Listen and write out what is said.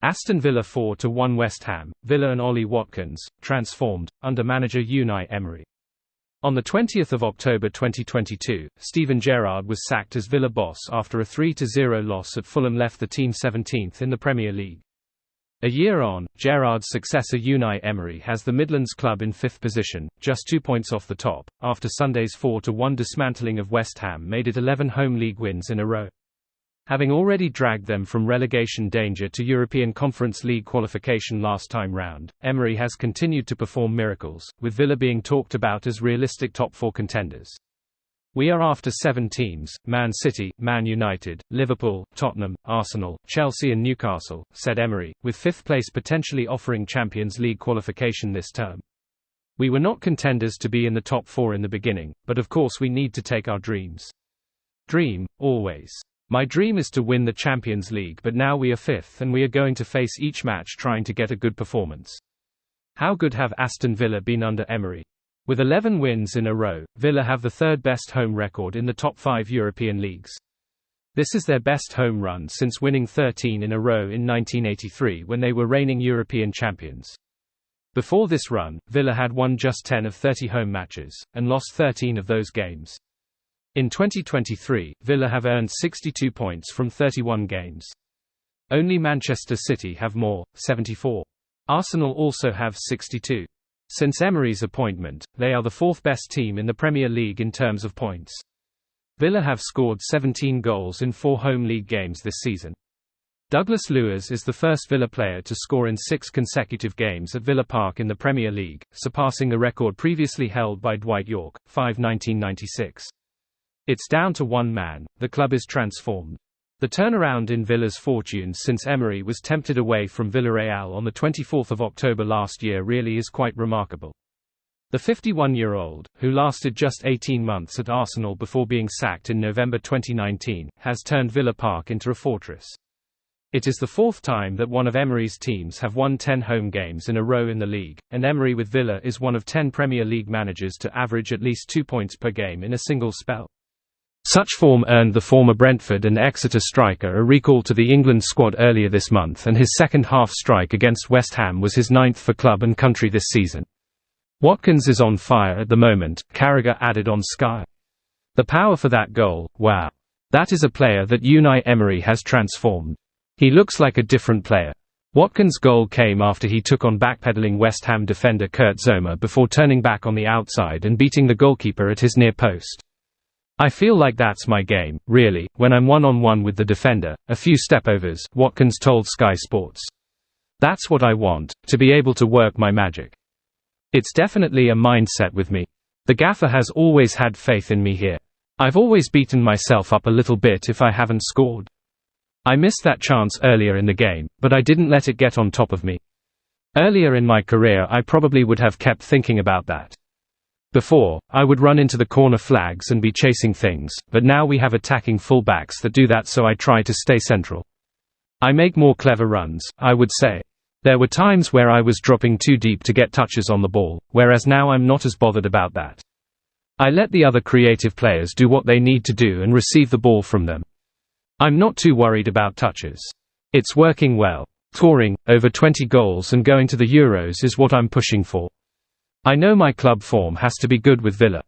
Aston Villa 4-1 West Ham. Villa and Ollie Watkins, transformed, under manager Unai Emery. On 20 October 2022, Steven Gerrard was sacked as Villa boss after a 3-0 loss at Fulham left the team 17th in the Premier League. A year on, Gerrard's successor Unai Emery has the Midlands club in 5th position, just 2 points off the top, after Sunday's 4-1 dismantling of West Ham made it 11 home league wins in a row. Having already dragged them from relegation danger to European Conference League qualification last time round, Emery has continued to perform miracles, with Villa being talked about as realistic top 4 contenders. "We are after 7 teams, Man City, Man United, Liverpool, Tottenham, Arsenal, Chelsea and Newcastle," said Emery, with 5th place potentially offering Champions League qualification this term. "We were not contenders to be in the top 4 in the beginning, but of course we need to take our dreams. Dream, always. My dream is to win the Champions League, but now we are 5th and we are going to face each match trying to get a good performance." How good have Aston Villa been under Emery? With 11 wins in a row, Villa have the 3rd best home record in the top 5 European leagues. This is their best home run since winning 13 in a row in 1983 when they were reigning European champions. Before this run, Villa had won just 10 of 30 home matches, and lost 13 of those games. In 2023, Villa have earned 62 points from 31 games. Only Manchester City have more, 74. Arsenal also have 62. Since Emery's appointment, they are the 4th best team in the Premier League in terms of points. Villa have scored 17 goals in 4 home league games this season. Douglas Luiz is the first Villa player to score in 6 consecutive games at Villa Park in the Premier League, surpassing the record previously held by Dwight Yorke, 1996. It's down to one man, the club is transformed. The turnaround in Villa's fortunes since Emery was tempted away from Villarreal on 24 October last year really is quite remarkable. The 51-year-old, who lasted just 18 months at Arsenal before being sacked in November 2019, has turned Villa Park into a fortress. It is the 4th time that one of Emery's teams have won 10 home games in a row in the league, and Emery with Villa is one of 10 Premier League managers to average at least 2 points per game in a single spell. Such form earned the former Brentford and Exeter striker a recall to the England squad earlier this month, and his second-half strike against West Ham was his 9th for club and country this season. "Watkins is on fire at the moment," Carragher added on Sky. "The power for that goal, wow. That is a player that Unai Emery has transformed. He looks like a different player." Watkins' goal came after he took on backpedaling West Ham defender Kurt Zouma before turning back on the outside and beating the goalkeeper at his near post. "I feel like that's my game, really, when I'm one-on-one with the defender, a few stepovers," Watkins told Sky Sports. "That's what I want, to be able to work my magic. It's definitely a mindset with me. The gaffer has always had faith in me here. I've always beaten myself up a little bit if I haven't scored. I missed that chance earlier in the game, but I didn't let it get on top of me. Earlier in my career I probably would have kept thinking about that. Before, I would run into the corner flags and be chasing things, but now we have attacking fullbacks that do that, so I try to stay central. I make more clever runs, I would say. There were times where I was dropping too deep to get touches on the ball, whereas now I'm not as bothered about that. I let the other creative players do what they need to do and receive the ball from them. I'm not too worried about touches. It's working well. Touring, over 20 goals and going to the Euros is what I'm pushing for. I know my club form has to be good with Villa.